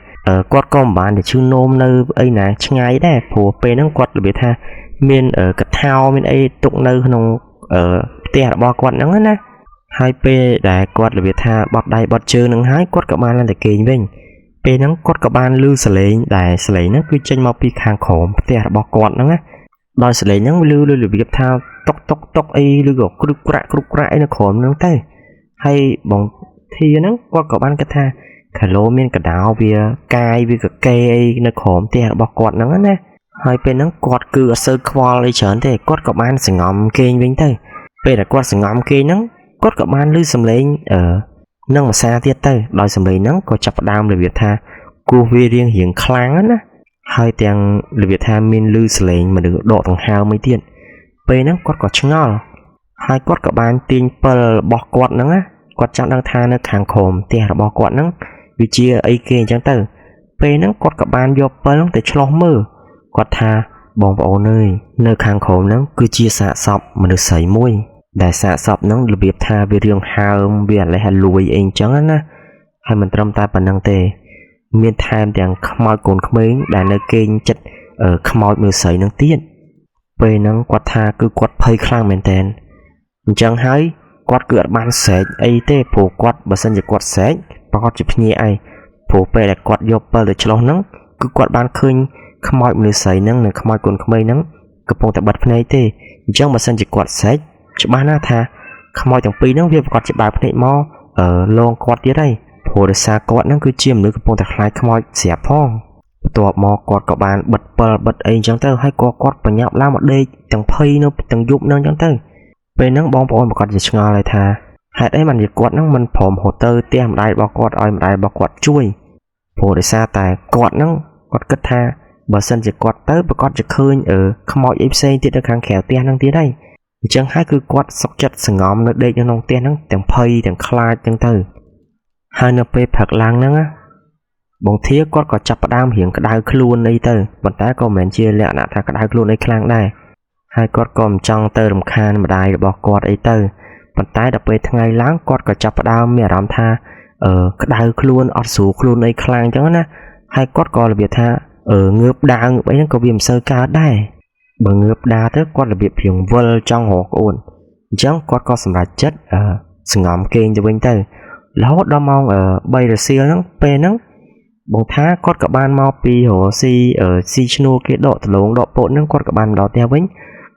quật con bạn để chư nôm nơi ấy nè ngay đấy phù pe nắng quật là biết tha miền ở cật thao miền ấy tụng nơi nông ở tia là bo quật nắng á hai pe để quật là biết tha bọt đầy bọt chư nắng hái quật cả ban lên để kênh bên pe nắng quật cả ban lưu sợi để nó cứ tranh mau pi hàng khổ tia là bo quật nắng á đòi sợi nắng lưu lưu bị thao tóc ấy lưu gọc cục rãi nó khổ nắng tay hay bóng thì nó quật cả ban cái tha cả lô miền cả đảo bìa cài bìa cả cây ấy nó khổ tia là bo quật nắng á hai pe nắng quật cứ ở sơ khoa lấy chớn thế quật cả ban sẽ ngậm kênh bên tay pe là quật sẽ ngậm kênh nắng quật cả ban lưu sầm lên ở nâng mà xa tiết tay đòi sầm lên nắng có chập đam để việt tha cô vi riêng hiện kháng á hai tiếng để việt tha min lưu sầm lên mà được độ thằng hào mấy tiền pe nắng quật có chăng ngon hai quật cả ban tin pel bọc quật nắng á quật trong đang tha nó hàng khom tia là bọc quật nắng vì chia ấy kia chẳng từ pe nắng quật cả ban vô pel nó để cho mưa quật tha bong bóng nơi hàng khom nắng cứ chia xạ sọc mà được sấy môi đại xạ sọc nó là biệt tha về riêng hào biệt lại hay lùi anh chẳng á hay mình trông ta bằng năng tề miền tham tiếng khmoi cồn khmei đại nơi kênh chất ở khmoi mưa sấy năng tiết về năng quạt tha cứ quạt phơi khang mền tèn chẳng hay quạt cửa ban sấy ấy tê phổ quạt bờ sân dịch quạt sấy và quạt chụp nhẹ ai phổ về là quạt vô bờ để cho nó cứ quạt ban khơi khmoi mưa sấy năng này khmoi cồn khmei năng cứ phong tại bật này tê chẳng bờ sân dịch quạt sấy chụp ban na tha khmoi trong pi năng việc quạt chụp bài này mò ở long quạt tía đây phổ để xa quạt năng cứ chiêm nữa cứ phong tại khai khmoi xẻ phongตัวมอกอดกับบานบัดเปิดบัดเองจังเตอร์ให้กอดปัญญาล่าหมดเลยจังเพย์เนาะจังยุบเนาะจังเตอร์เป็นนังบองปอนบอกอดจะงอเลยท่าหากได้มันจะกอดนังมันผอมหัวเตอร์เตี้ยมได้บอกอดอ้อยได้บอกอดช่วยโผล่ได้ซาแต่กอดนังกอดกึศท่าบ่เส้นจะกอดเตอร์บอกอดจะคืนขโมยเอฟซีที่ตะคางแขวเตี้ยนังที่ได้จังให้คือกอดสกจัดสงอมเนาะเด็กยังน้องเตี้ยนังจังเพย์จังคลายจังเตอร์ให้เนาะไปผักล้างนังอะบางทีก็จับดามเหี่ยงกระดาษคลูนในเตอร์บรรดาก็เหมือนเชียร์และน่ะถ้ากระดาษคลูนในครั้งได้ให้ก็จังเตอร์รำคาญมาได้บอกกอดไอเตอร์บรรดาดับไปทั้งไงล้างก็จับดามเมียรำท่ากระดาษคลูนอดสูคลูนในครั้งจังนะให้ก็ระเบียบท่าเงือบดาวไปนั่นก็เบียมเซอร์การได้บางเงือบดาวเตอร์ก็ระเบียบเพียงวอลจังหัวอุ่นจังก็สำหรับจัดสงอมเกงจะเป็นเตอร์แล้วเรามองใบเรือเซียนั่งเป็นนั่งบางท่าก็กับบ้านมาปีหัวซีชโนเกดตะลงดอกโปนั่งก็กับบ้านดอกเตียวิ่ง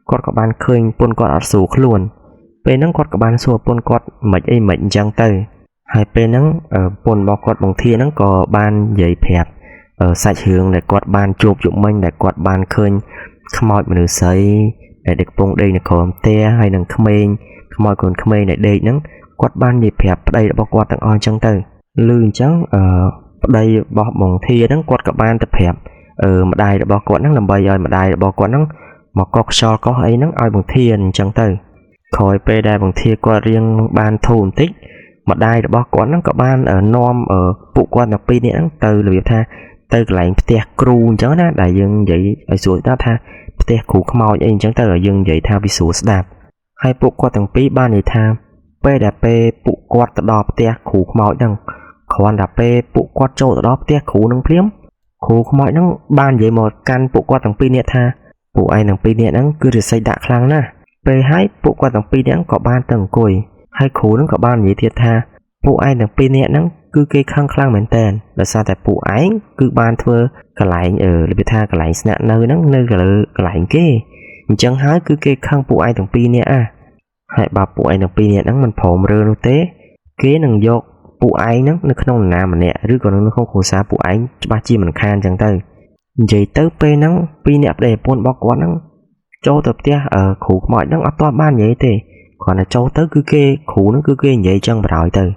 ก็กับบ้านเคยปนก็อัดสูขลุ่นเป็นนั่งก็กับบ้านสัวปนก็เหม็นไอเหม็นจังเตอร์ให้เป็นนั่งปนบอกก็บางทีนั่งก็บ้านใหญ่แผบใส่เชืองแต่ก็บ้านจูบจุ่มมันแต่ก็บ้านเคยขโมยมันใส่แต่เด็กปงเด็กเนี่ยขอมเตะให้นั่งขโมยคนขโมยเนี่ยเด็กนั่งก็บ้านใหญ่แผบได้บอกก็ต่างอ้อยจังเตอร์ลื่นจังđây bỏ bóng thi nó quật các bạn tập hẹp mà đài bỏ quật nó làm bây giờ mà đài bỏ quật nó mà có có ấy nó ai bằng thiên chẳng từ khỏi pe đài bằng thi qua riêng ban thùn tích mà đài bỏ quật nó các bạn ở nom ở phụ quan là pi nó từ là việc tha từ lại tia cru chẳng đó đại dương vậy ở xuống đó tha tia khủ màu vậy chẳng từ ở dương vậy tha bị xuống đạp hay phụ quan thằng pi ban này tha pe đạp pe phụ quan đọp tia khủ màu đằng còn đạp pe phụ quạt trâu đó tia khủ nâng phím khủ mọi nâng ban vậy một căn phụ quạt thằng pi nè tha phụ ai thằng pi nè nâng cứ được xây đạ khang na pe hai phụ quạt thằng pi nè có ban tầng cùi hai khủ nâng có ban vậy thiệt tha phụ ai thằng pi nè nâng cứ cây khang khang mền tèn là sao tại phụ ái cứ ban thưa cả lại là bị tha cả lại snap nơi nâng nơi cả lại kê chẳng hái cứ cây khang phụ ai thằng pi nè hai bà phụ ai thằng pi nè nâng mình phồng rơ nô tế kế nâng dọc phụ ai nó không làm mà nèឬcòn nó không khổ xa phụ ai ba chi mình khan chẳng tới vậy tới pe nó pi nẹp để pôn bọc quán nó châu tập tia ở khủ mọi nó ở to ban vậy thì còn là châu tới cứ kê khủ nó cứ kê vậy chân mà đòi từ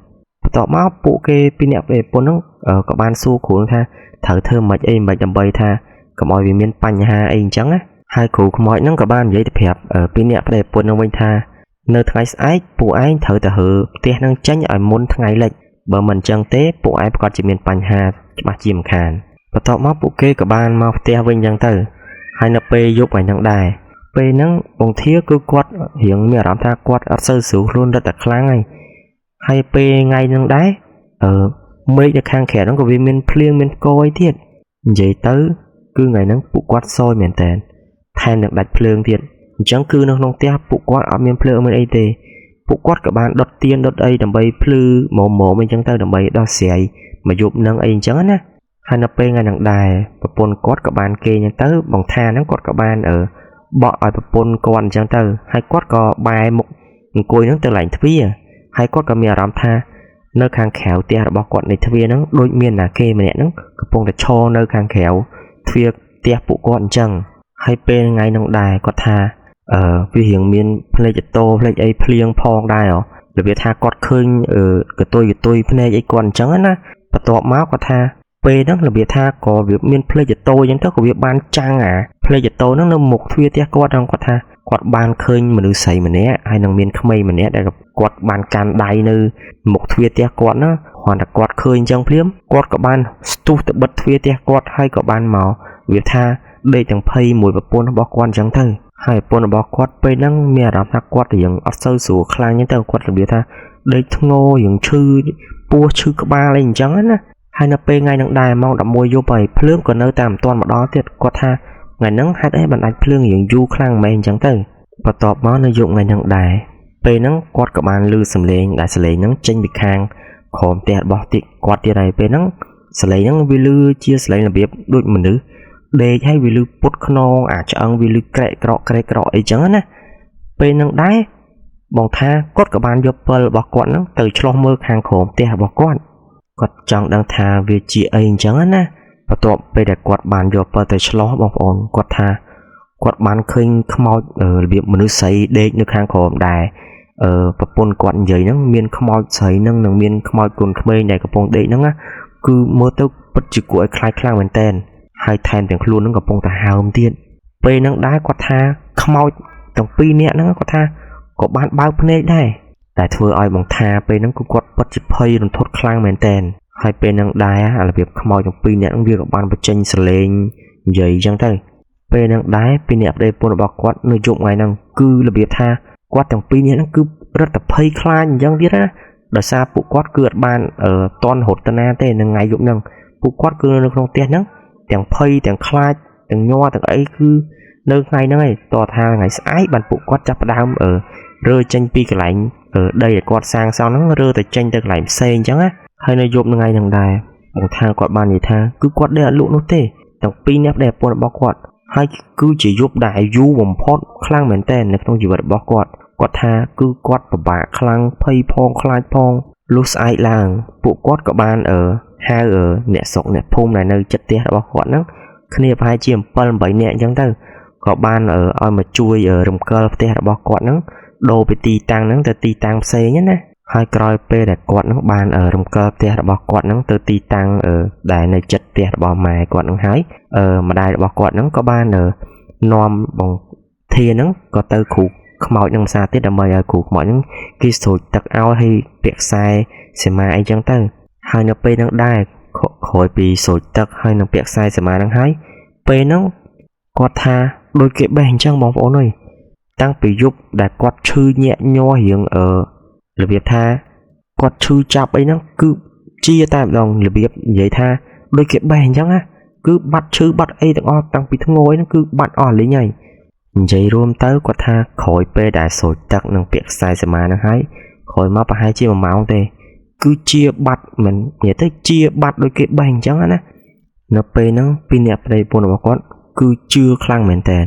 tọ máu phụ kê pi nẹp để pôn nó ở có ban su khủ tha thở thơm mệt em mệt đầm bay tha có mọi vì miền panh ha em trắng á hai khủ mọi nó có ban vậy thì hẹp ở pi nẹp để pôn nó bên tha nơi thay ái phụ ai thở thở tia năng tránh ở môn thay lệch bờ mình chân tế phụ ai có chỉ miền panh ha ba chìm khàn បន្ទាប់មកពួកគេក៏បានមកផ្ទះវិញអញ្ចឹងទៅហើយនៅពេលយប់ហ្នឹងដែរពេលហ្នឹងបងធាគឺគាត់រៀងមានអារម្មណ៍ថាគាត់អត់សូវស្រួលខ្លួនរត់តែខ្លាំងហើយពេលថ្ងៃហ្នឹងដែរមេឃនៅខាងក្រៅហ្នឹងក៏វាមានភ្លៀងមានផ្គរអីទៀតនិយាយទៅគឺថ្ងៃហ្នឹងពួកគាត់សោយមែនតើថែមទាំងដាច់ភ្លើងទៀតអញ្ចឹងគឺនៅក្នុងផ្ទះពួកគាត់អត់មានភ្លើងមានអីទេពួកគាត់ក៏បានដុតទៀនដុតអីដើម្បីភ្លឺម៉មអីចឹងទៅដើម្បីដោះស្រាយមកយប់នឹងអីអញ្ចឹងណាហើយនៅពេលថ្ងៃហ្នឹងដែរប្រពន្ធគាត់ក៏បានគេអញ្ចឹងទៅបងថាហ្នឹងគាត់ក៏បានបក់ឲ្យប្រពន្ធគាត់អញ្ចឹងទៅហើយគាត់ក៏បែរមុខអង្គុយហ្នឹងទៅឡើងទ្វារហើយគាត់ក៏មានអារម្មណ៍ថានៅខាងក្រៅផ្ទះរបស់គាត់នៃទ្វារហ្នឹងដូចមានណាគេម្នាក់ហ្នឹងកំពុងតែឈរនៅខាងក្រៅទ្វារផ្ទះពួកគាត់អញ្ចឹងហើយពេលថ្ងៃហ្នឹងដែរគាត់ថាវារៀងមានភ្នែកតោភ្នែកអីភ្លៀងផងដែររបៀបថាគាត់ឃើញកតុយភ្នែកអីគាត់អញ្ចឹងណាបន្ទាប់មកគាត់ថាពេលហ្នឹងរបៀបថាក៏វាមានភ្នែកតោអញ្ចឹងទៅក៏វាបានចាំងភ្នែកតោហ្នឹងនៅមុខទ្វារផ្ទះគាត់ហ្នឹងគាត់ថាគាត់បានឃើញមនុស្សស្រីម្នាក់ហើយនឹងមានក្មេងម្នាក់ដែលគាត់បានកាន់ដៃនៅមុខទ្វារផ្ទះគាត់ណាគ្រាន់តែគាត់ឃើញអញ្ចឹងភ្លាមគាត់ក៏បានស្ទុះទៅបិទទ្វារផ្ទះគាត់ហើយក៏បានមកវាថាដេកទាំងភ័យមួយប្រពន្ធរបស់គាត់អញ្ចឹងទៅហើយប្រពន្ធរបស់គាត់ពេលហ្នឹងមានអារម្មណ៍ថាគាត់រៀងអត់សូវស្រួលខ្លាំងអញ្ចឹងទៅគាត់របៀបថាដេកធ្ងររៀងឈឺពោះឈឺក្បាលអីអញ្ចឹងណាហើយនៅពេលថ្ងៃហ្នឹងដែរម៉ោង11យប់ហើយភ្លើងក៏នៅតែមិនទាន់មកដល់ទៀតគាត់ថាថ្ងៃហ្នឹងហេតុអីបានដាច់ភ្លើងរៀងយូរខ្លាំងមែនអញ្ចឹងទៅបន្ទាប់មកនៅយប់ថ្ងៃហ្នឹងដែរពេលហ្នឹងគាត់ក៏បានឮសំឡេងដែលសំឡេងហ្នឹងចេញពីខាងក្រោមផ្ទះរបស់គាត់ទៀតហើយពេលហ្នឹងសំឡេងហ្នឹងវាឮជាសំឡេងរបៀបដូចមនុស្សដេកហើយវាឮពុតខ្នងឆ្អឹងវាឮក្រែកក្រក់អីចឹងណាពេលហ្នឹងដែរបងថាគាត់ក៏បានយកពិលរបស់គាត់ហ្នឹងទៅឆ្លោះមើលខាងក្រោមផ្ទះរបស់គាត់ចង់ដឹងថាវាជាអីអញ្ចឹងណាបន្ទាប់ពេលដែលគាត់បានយកពិលទៅឆ្លោះបងប្អូនគាត់ថាគាត់បានឃើញខ្មោចរបៀបមនុស្សស្រីដេកនៅខាងក្រោមដែរប្រពន្ធគាត់និយាយហ្នឹងមានខ្មោចស្រីហ្នឹងនឹងមានខ្មោចកូនក្មេងដែលកំពុងដេកហ្នឹងណាគឺមើលទៅពិតជាគួរឲ្យខ្លាចខ្លាំងមែនតើហើយថែមទាំងខ្លួនហ្នឹងកំពុងតែហើមទៀតពេលហ្នឹងដែរគាត់ថាខ្មោចទាំងពីរនាក់ហ្នឹងគាត់ថាក៏បានបើកភ្នែកដែរតែធ្វើឲ្យបងថាពេលហ្នឹងគឺគាត់ពិតជាភ័យរន្ធត់ខ្លាំងមែនតើហើយពេលហ្នឹងដែររបៀបខ្មោចទាំងពីរនាក់ហ្នឹងវាក៏បានបញ្ចេញសលេងនិយាយអញ្ចឹងទៅពេលហ្នឹងដែរពីអ្នកប្តីប្រពន្ធរបស់គាត់នៅយប់ថ្ងៃហ្នឹងគឺរបៀបថាគាត់ទាំងពីរនាក់ហ្នឹងគឺរត់តែភ័យខ្លាចអញ្ចឹងទៀតណាដោយសារពួកគាត់គឺអត់បានតន់រត់ទៅណាទេនៅថ្ងៃយប់ហ្នឹងពួកគាត់គឺនៅក្នុងផ្ទះហ្នឹងទាំងភ័យទាំងខ្លាចទាំងញ័រទាំងអីគឺនៅថ្ងៃហ្នឹងឯងតោះថាថ្ងៃស្អែកបានពួកគាត់ចាប់ផ្ដើមរើចេញពីកន្លែងដីដែលគាត់សាងសង់ហ្នឹងរើទៅចេញទៅកន្លែងផ្សេងអញ្ចឹងណាហើយនៅយប់ថ្ងៃហ្នឹងដែរបងថាគាត់បាននិយាយថាគឺគាត់ដេកអត់លក់នោះទេទាំងពីរនាក់ប្តីប្រពន្ធរបស់គាត់ហើយគឺជាយប់ដែលយូរបំផុតខ្លាំងមែនតើនៅក្នុងជីវិតរបស់គាត់ថាគឺគាត់ពិបាកខ្លាំងភ័យផងខ្លាចផងលុះស្អែកឡើងពួកគាត់ក៏បានហៅអ្នកស្រុកអ្នកភូមិដែលនៅជិតផ្ទះរបស់គាត់ហ្នឹងគ្នាប្រហែលជា7 8នាក់អញ្ចឹងទៅក៏បានឲ្យមកជួយរំកិលផ្ទះរបស់គាត់ហ្នឹងដូរពីទីតាំងហ្នឹងទៅទីតាំងផ្សេងណាហើយក្រោយពេលដែលគាត់ហ្នឹងបានរំកិលផ្ទះរបស់គាត់ហ្នឹងទៅទីតាំងដែលនៅជិតផ្ទះរបស់ម៉ែគាត់ហ្នឹងហើយម្ដាយរបស់គាត់ហ្នឹងក៏បាននាំបងធាហ្នឹងក៏ទៅគ្រូខ្មោចនឹងភាសាទៀតដើម្បីឲ្យគ្រូខ្មោចហ្នឹងគេស្រួចទឹកឲ្យឲ្យពាក់ខ្សែសីមាអីចឹងទៅហើយនៅពេលហ្នឹងដែរក្រោយពីស្រួចទឹកហើយនឹងពាក់ខ្សែសីមាហ្នឹងហើយពេលហ្នឹងគាត់ថាដូចគេបេះអញ្ចឹងបងប្អូនអើយតាំងពីយប់ដែលគាត់ឈឺញាក់ញ័ររៀងរបៀបថាគាត់ឈឺចាប់អីហ្នឹងគឺជាតែម្ដងរបៀបនិយាយថាដូចគេបេះអញ្ចឹងណាគឺបាត់ឈឺបាត់អីទាំងអស់តាំងពីធ្ងន់ហ្នឹងគឺបាត់អស់លេងហើយនិយាយរួមទៅគាត់ថាក្រោយពេលដែលស្រួចទឹកនឹងពាក់ខ្សែសីមាហ្នឹងហើយក្រោយមកប្រហែលជា1ម៉ោងទេគឺជាបាត់មិននិយាយទៅជាបាត់ដូចគេបេះអញ្ចឹងណានៅពេលហ្នឹងពីអ្នកប្តីប្រពន្ធរបស់គាត់គឺជឿខ្លាំងមែនតើ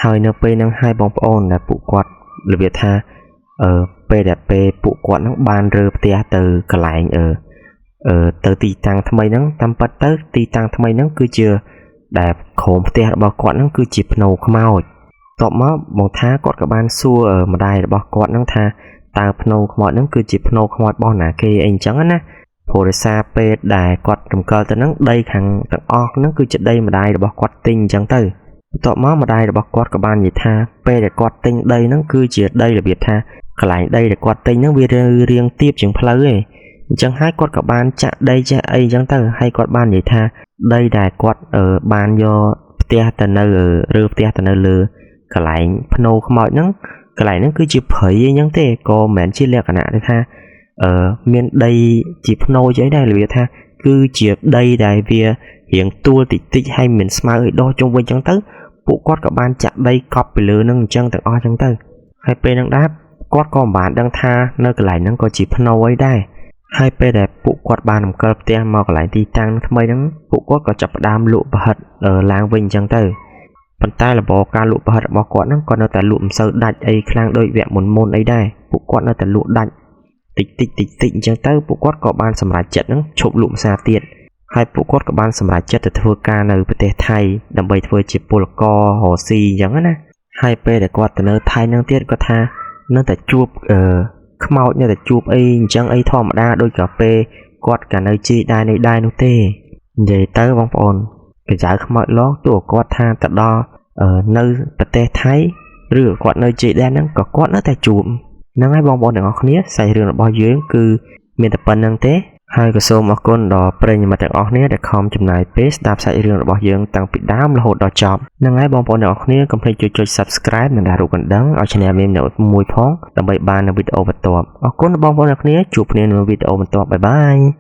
ហើយនៅពេលហ្នឹងហើយបងប្អូនដែលពួកគាត់របៀបថាពេលដែលពួកគាត់ហ្នឹងបានរើផ្ទះទៅកន្លែងទៅទីតាំងថ្មីហ្នឹងតាមពិតទៅទីតាំងថ្មីហ្នឹងគឺជាដែលក្រោមផ្ទះរបស់គាត់ហ្នឹងគឺជាភ្នូខ្មោចតបមកបងថាគាត់ក៏បានសួរម្ដាយរបស់គាត់ហ្នឹងថាតើភ្នូខ្មោចហ្នឹងគឺជាភ្នូខ្មោចរបស់ណាគេអីអញ្ចឹងណាព្រោះដោយសារពេលដែលគាត់រំកិលទៅហ្នឹងដីខាងទាំងអស់ហ្នឹងគឺជាដីម្ដាយរបស់គាត់ទិញអញ្ចឹងទៅបន្ទាប់មកម្ដាយរបស់គាត់ក៏បាននិយាយថាពេលដែលគាត់ទិញដីហ្នឹងគឺជាដីរបៀបថាកន្លែងដីដែលគាត់ទិញហ្នឹងវារៀងទាបជាងផ្លូវឯង chẳng hai quạt cả ban chạ đây chạ ấy chẳng tới hay quạt ban vậy tha đây đài quạt ở ban do tia tần ở rư tia tần lừa cả lại pano không mọi nắng cả lại nó cứ chụp khởi những thế có mẹn chia lẹ cả nạ đấy tha ở miền đây chụp pano giấy đây là việc tha cứ chụp đây đài vía hiện tua tịch tịch hay miền smart ở đó trong quanh chẳng tới bộ quạt cả ban chạ đây copy lừa nâng chân tặng o chẳng tới hay pe nâng đáp quạt còn bạn đang tha nơi cả lại nó có chụp pano ấy đây hai pe đẹp bộ quạt bàn nằm cờ tia màu lại đi tăng mấy nắng bộ quạt có chập đam lụa và hật ở làng vinh chẳng từ phần tay là bỏ ca lụa và hật bỏ quạt nó còn ở tại lụa sơ đạch ấy khang đôi vẹn một môn ấy đây bộ quạt ở tại lụa đạch tịch chẳng tới bộ quạt có ban sầm rải chật nó chụp lụa xa tiện hai bộ quạt có ban sầm rải chật từ thưa ca nơi bờ tây thay đầm bầy thưa chip pol co hồ xì chẳng á hai pe để quạt từ nơi thay năng tiết có tha nó tại chuột không mau như là chụp ấy chẳng ấy thò mà đa đôi cà phê quạt cả nơi chi đai nô tê về tới bóng phồn cái giải không mọi lót tủa quạt tha tại đo ở nơi bật tê thái rửa quạt nơi chị đen nó có quạt nó tại chụp nó ngay bóng phồn để ngọc nít xài rừng là bao dưới cứ miền tập năng tế hai cái số mà con đỏ pre nhưng mà tại ngọc nít để không chụp này paste đạp xài rừng là bao dưới tăng bị đám là hột đỏ chọc nó ngay bóng phồn để ngọc nít không thể chơi subscribe mình đã đủ gần đắng ở channel mình nổi mùi phóng đầm bậy ban video vật tọp con bóng phồn ngọc nít chụp nên video vật tọp bye bye